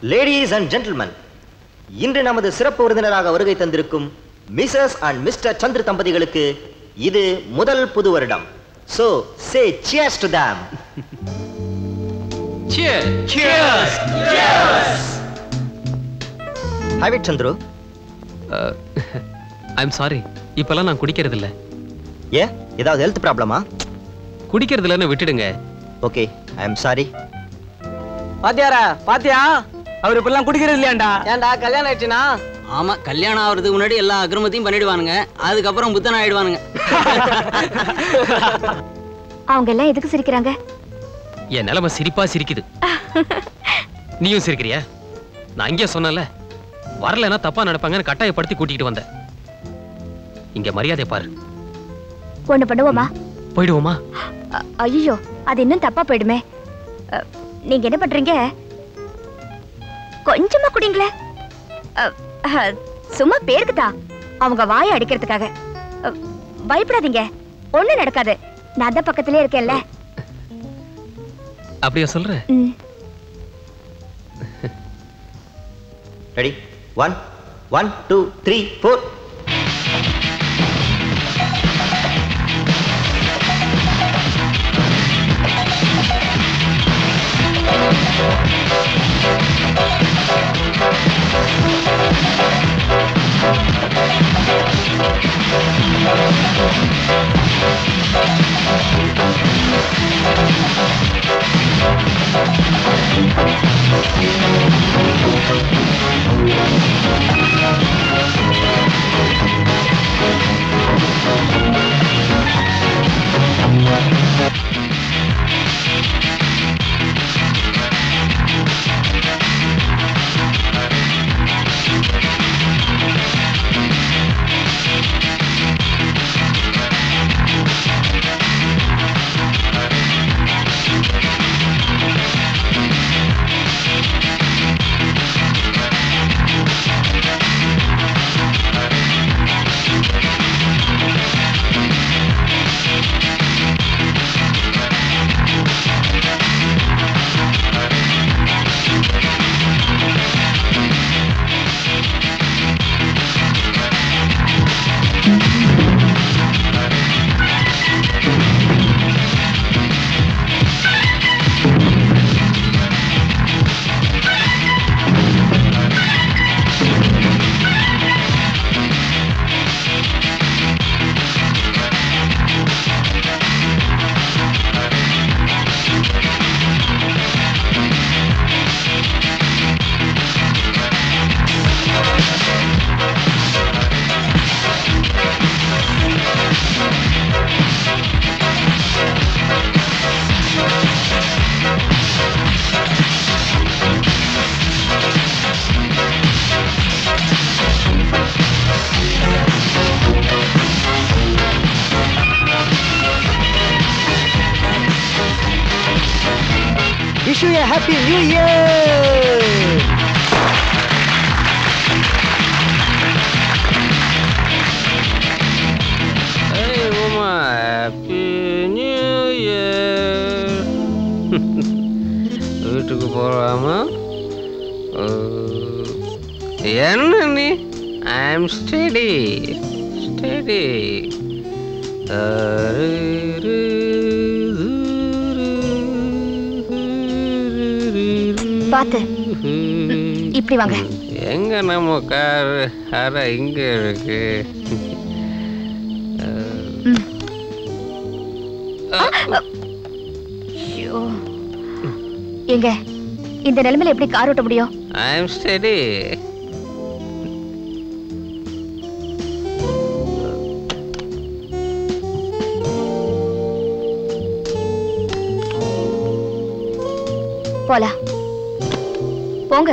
Ladies and gentlemen, இன்று நமது சிறப்பு விருந்தினராக வருகை தந்திருக்கும் மிஸ்ஸஸ் அண்ட் மிஸ்டர் சந்திர தம்பதிகளுக்கு இது முதல் புது வருடம். So say cheers to them. Cheers. Cheers. Cheers. Have it Chandru. I'm sorry. இப்பலாம் நான் குடிக்கிறது இல்ல. ஏ ஏதாவது ஹெல்த் ப்ராப்ளமா? குடிக்கிறது இல்லன்னு விட்டுடுங்க. Okay, I am sorry. பாத்தியா அவர் இப்பெல்லாம் குடிக்கிறது இல்லையாண்டா? ஏன்டா கல்யாணம் ஆயிடுச்சுனா? ஆமா, கல்யாணம் ஆகிறதுக்கு முன்னாடி எல்லா அக்கிரமத்தையும் பண்ணிடுவானுங்க, அதுக்கப்புறம் புத்தன் ஆயிடுவானுங்க. அவங்க எல்லாம் எதுக்கு சிரிக்கிறாங்க? என் நிலைமை சிரிப்பா சிரிக்குது. நீயும் சிரிக்கிறியா? நான் இங்கே சொன்னல, வரலன்னா தப்பா நடப்பாங்கன்னு கட்டாயப்படுத்தி கூட்டிகிட்டு வந்தேன். இங்க மரியாதை பாரு. ஒண்ணு பண்ணுவோமா? போயிடுவோமா? ஐயோ, அது இன்னும் தப்பா போயிடுமே. நீங்க என்ன பண்றீங்க? கொஞ்சமா குடிங்களே. சும்மா பேருக்கு தான், அவங்க வாயை அடிக்கிறதுக்காக. பயப்படாதீங்க, ஒண்ணு நடக்காது. நான் தான் பக்கத்திலே இருக்கேன்ல. அப்படியா சொல்ற? Ready? 1 1 2 3 4. Wish you a happy new year. Hey Uma, happy new year. வீட்டுக்கு போறாமா? என்ன நீ? I'm steady. பாத்து இப்படி வாங்க. எங்க நம்ம கார்? அரை இங்க இருக்கு. எங்க இந்த நிலைமையில எப்படி கார் ஓட்ட முடியும்? I am steady. போலாம், போங்க.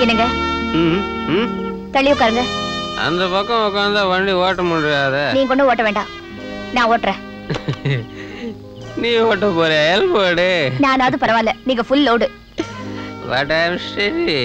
என்னங்க தள்ளி உட்காருங்க. அந்த பக்கம் உட்கார்ந்தா வண்டி ஓட்ட முடியாது. நீங்க கொண்டு ஓட்ட வேண்டாம். நான் ஓட்டுறேன். நீ ஓட்ட போற போடு. நானாவது பரவாயில்ல, நீங்க ஃபுல் லோடு. சரி.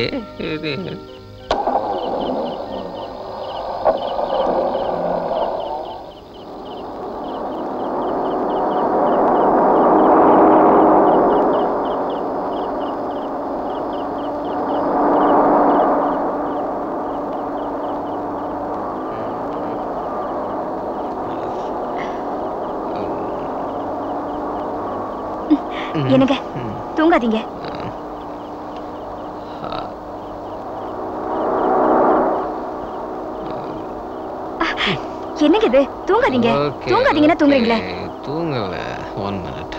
என்னங்க தூங்காதீங்க. என்னங்க இது? தூங்காதீங்க. தூங்காதீங்கன்னா தூங்குறீங்களே. தூங்கல. 1 minute.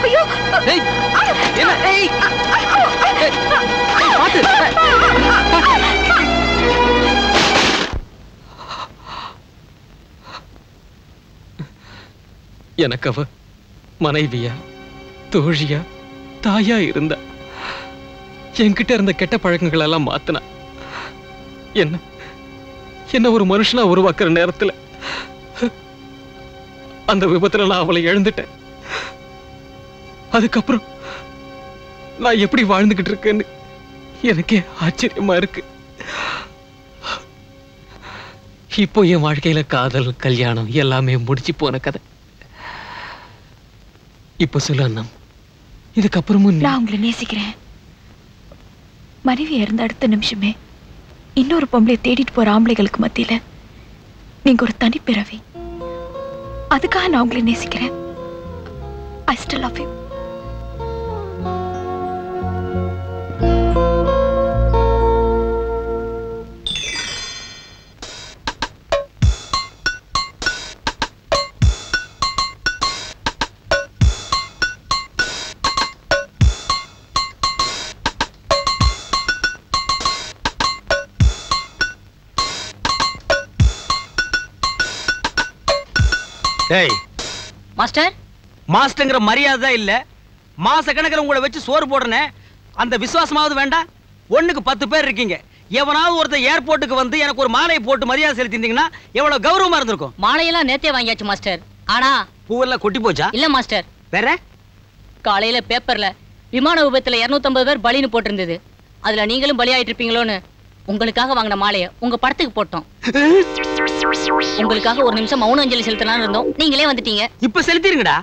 ஐயோ! ஏய்! என்ன? ஏய்! பாத்து. எனக்கு அவ மனைவியா, தோழியா, தாயா இருந்தா. என்கிட்ட இருந்த கெட்ட பழக்கங்கள் எல்லாம் மாத்தினா. என்ன ஒரு மனுஷனா உருவாக்குற நேரத்துல அந்த விபத்துல நான் அவளை இழந்துட்டேன். அதுக்கப்புறம் நான் எப்படி வாழ்ந்துகிட்டு இருக்கேன்னு எனக்கே ஆச்சரியமா இருக்கு. இப்போ என் வாழ்க்கையில காதல், கல்யாணம் எல்லாமே முடிச்சு போன கதை. இப்ப சொல்லு அண்ணம், இதுக்கப்புறமும் நான் உங்களை நேசிக்கிறேன். மனைவி இறந்த அடுத்த நிமிஷமே இன்னொரு பொம்பளை தேடிட்டு போற ஆம்பளைகளுக்கு மத்தியில நீங்க ஒரு தனிப்பிறவி. அதுக்காக நான் உங்களை நேசிக்கிறேன். I still love you. டேய் மாஸ்டர், மாஸ்டர்ங்கிற மரியாதை இல்ல. மாச கணக்கில் உங்களை வச்சு சோறு போடுறனே, அந்த விசுவாசமாவது வேண்டாம். 1க்கு 10 பேர் இருக்கீங்க. எவனாவது ஒருத்தர் ஏர்போர்ட்டுக்கு வந்து எனக்கு ஒரு மாலையை போட்டு மரியாதை செலுத்திருந்தீங்கன்னா எவ்வளவு கௌரவமா இருந்திருக்கும். மாலையெல்லாம் நேத்தே வாங்கியாச்சு மாஸ்டர். ஆனா பூவெல்லாம் கொட்டி போச்சா? இல்ல மாஸ்டர். வேற காலையில பேப்பர்ல விமான விபத்துல 250 பேர் பலின்னு போட்டிருந்தது. அதுல நீங்களும் பலியாயிட்டு இருப்பீங்களோன்னு உங்களுக்காக வாங்கின மாலையை உங்க படத்துக்கு போட்டோம். உங்களுக்காக ஒரு நிமிஷம் மௌன அஞ்சலி செலுத்தலாம்னு இருந்தோம். நீங்களே வந்துட்டீங்க. இப்ப செலுத்திருங்கடா.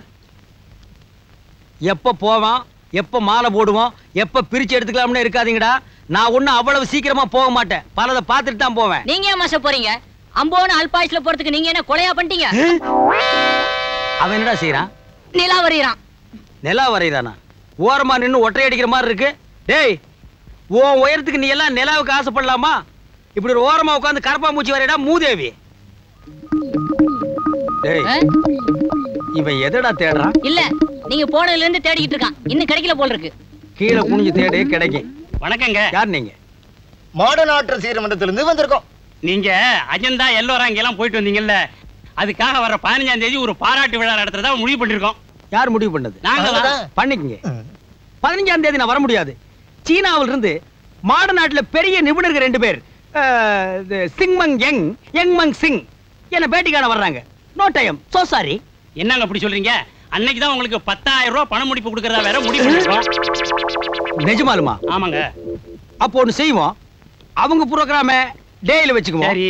எப்ப போவோம், எப்ப மாலை போடுவோம், எப்ப பிரிச்சு எடுத்துக்கலாம்னு இருக்காதீங்கடா. நான் ஒண்ணும் அவ்வளவு சீக்கிரமா போக மாட்டேன். பலதை பார்த்துட்டு தான் போவேன். நீங்க ஏன் மாஸ்டர் போறீங்க? அம்போன்னு அல்பாயுஸ்ல போறதுக்கு நீங்க என்ன கொலையா பண்ணிட்டீங்க? அவன் என்னடா செய்யறான்? நிலா வரையறான். நிலா வரையறானா? ஓரமா நின்னு ஒற்றை அடிக்கிற மாதிரி இருக்கு. டேய், உன் உயரத்துக்கு நீ எல்லாம் நிலாவுக்கு ஆசைப்படலாமா? இப்படி ஒரு ஓரமா உட்காந்து கரப்பாம்பூச்சி வரையடா மூதேவி. டேய், இவன் எதடா தேடுறான்? இல்ல, நீங்க போனதுல இருந்து தேடிக்கிட்டு இருக்கான். இன்னும் கிடைக்கல போல இருக்கு. கீழே குனிஞ்சு தேடு, கிடைக்கும். வணக்கங்க. யார் நீங்க? மாடர்ன் ஆர்டர் சீரமண்டத்துல இருந்து வந்திருக்கோம். நீங்க அஜந்தா எல்லோரா எல்லாம் போயிட்டு வந்தீங்கல்ல, அதுக்காக வர 15ஆம் தேதி ஒரு பாராட்டு விழா நடத்துறதா முடிவு பண்ணிருக்கோம். யார் முடிவு பண்ணது? நாங்க. பண்ணிக்கங்க. 15ஆம் தேதி நான் வர முடியாது. சீனாவில இருந்து மாடர்ன் ஆர்ட்ல பெரிய நிபுணர்கள் 2 பேர், சிங்மங் யங், யங்மங் சிங் என்ன பேட்டி காண வர்றாங்க. No time. So sorry. என்னங்க அப்படி சொல்றீங்க? அன்னைக்கு தான் உங்களுக்கு 10,000 ரூபாய் பண முடிப்பு கொடுக்கறதா வேற முடிவு பண்ணிருக்கோம். நிஜமாலுமா? ஆமாங்க. அப்போ ஒண்ணு செய்வோம். அவங்க புரோகிராம டேல வச்சுக்குவோம். சரி.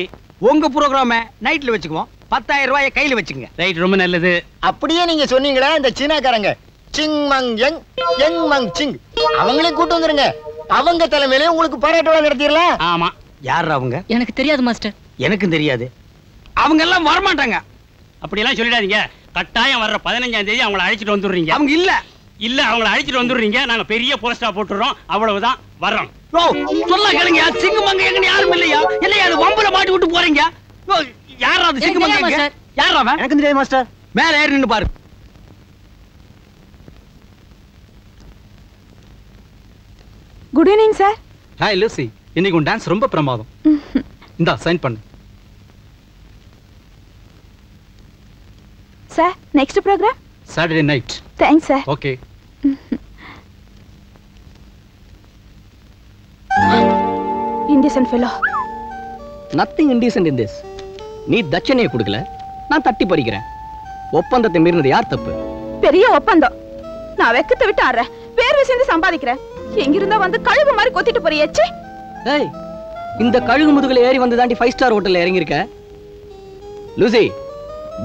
உங்க புரோகிராம நைட்ல வச்சுக்குவோம். 10,000 ரூபாயை கையில வச்சுக்கங்க. ரைட், ரொம்ப நல்லது. அப்படியே நீங்க சொன்னீங்களா, இந்த சீனாக்காரங்க சிங்மங் யங், யங்மங் சிங் அவங்களே கூட்டு வந்துருங்க. அவங்க தலைமையிலே உங்களுக்கு பாராட்டு விழா நடத்திடலாம். ஆமா. யார் அவங்க? எனக்கு தெரியாது மாஸ்டர். எனக்கும் தெரியாது. அவங்க எல்லாம் வரமாட்டாங்க. அப்படி எல்லாம் சொல்லிடாதீங்க. கட்டாயம் வர்ற 15ஆம் தேதி அவங்களை அழைச்சிட்டு வந்துடுறீங்க. அவங்க இல்ல அவங்களை அழைச்சிட்டு வந்துடுறீங்க. நாங்க பெரிய போஸ்டா போட்டுறோம். அவ்வளவுதான். வர்றோம். ஓ, சொல்ல கேளுங்க. சிங்கமங்க எங்கன்னு யாரும் இல்லையா? இல்லையா? அது வம்புல மாட்டி விட்டு போறீங்க. யாரா அது சிங்கமங்க? யாரா அவன்? எனக்கு தெரியாது மாஸ்டர். மேல ஏறி நின்னு பாரு. Good evening sir. Hi Lucy, இன்னைக்கு உன் டான்ஸ் ரொம்ப பிரமாதம். இந்தா சைன் பண்ணு. Sir, next programme? Saturday night. Thanks sir. Okay. Indecent fellow. Nothing indecent in this. நீ தட்சணையை கொடுக்கல, நான் தட்டி பறிக்கிறேன். ஒப்பந்தத்தை மீறினது யார் தப்பு? பெரிய ஒப்பந்தம். நான் வெக்கத்தை விட்டு ஆடுறேன், பேர் சேர்ந்து சம்பாதிக்கிறேன். எங்கிருந்தா வந்து கழுகு மாதிரி கொத்திட்டு போறியேச்சு. ஏய், இந்த கழுகு முதுகுல ஏறி வந்து தாண்டி 5 ஸ்டார் ஹோட்டல்ல இறங்கியிருக்க. லூசி,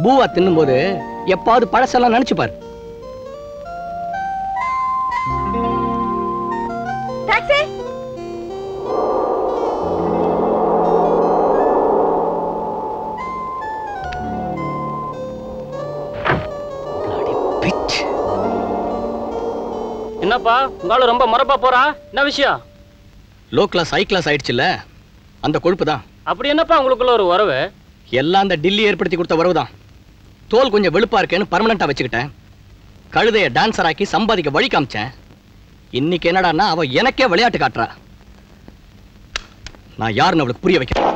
பூவா தின்னும் போது எப்பாவது பழசெல்லாம் நினைச்சு பாரு. டாக்ஸி. என்னப்பா உங்களால ரொம்ப மரப்பா போறா? என்ன விஷயம்? லோ கிளாஸ் ஹை கிளாஸ் ஆயிடுச்சுல்ல, அந்த கொழுப்பு தான். அப்படி என்னப்பா உங்களுக்குள்ள ஒரு உறவு? எல்லாம் அந்த டில்லி ஏற்படுத்தி கொடுத்த உறவு தான். தோல் கொஞ்சம் வெளுப்பா இருக்கேன்னு பர்மனண்டா வச்சுக்கிட்டேன். கழுதைய டான்சர் ஆக்கி சம்பாதிக்க வழி காமிச்சேன். இன்னைக்கு என்னடான்னா அவ எனக்கே விளையாட்டு காட்டுறா. நான் யாருன்னு அவளுக்கு புரிய வைக்கிறேன்.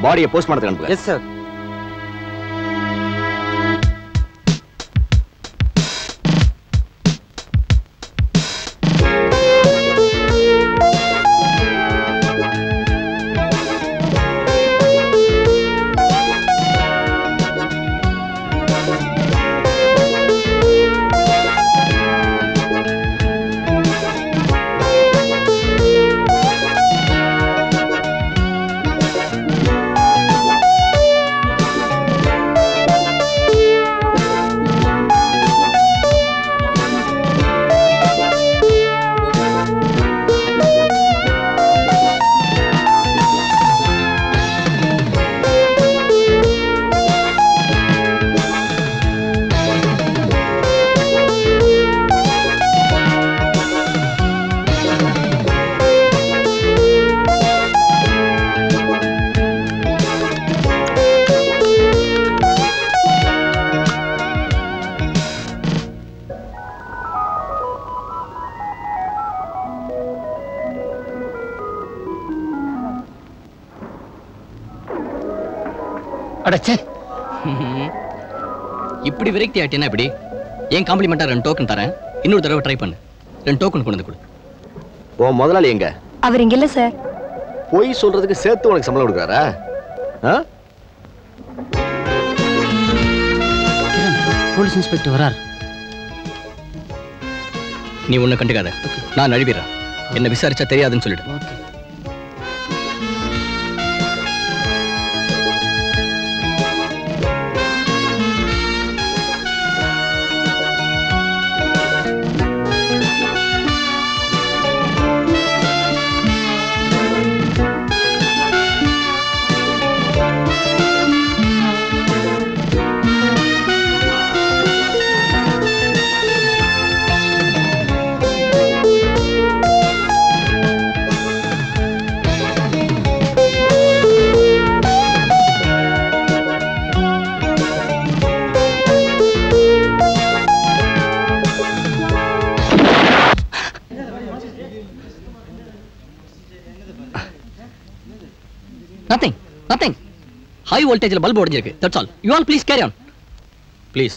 பாடியை போஸ்ட்மார்ட்டத்துக்கு அனுப்புங்க. Yes sir. அடச்சே, இப்படி விரக்தி ஆயிட்டேன்னா இப்படி ஏன் காம்ப்ளிமெண்டா 2 டோக்கன் தரேன், இன்னொரு தடவை ட்ரை பண்ணு. 2 டோக்கன் கொண்டு வந்து கொடு. ஓ முதலாளி எங்க? அவர் இங்க இல்ல சார். போய் சொல்றதுக்கு சேர்த்து உனக்கு சம்பளம் கொடுக்குறாரா? போலீஸ் இன்ஸ்பெக்டர் வரார். நீ ஒண்ணு கண்டுக்காத, நான் நழுவிடுறேன். என்ன விசாரிச்சா தெரியாதுன்னு சொல்லிடு. Nothing. High voltage பல்ப் உடைஞ்சிருக்கு. That's all. You all please carry on. Please.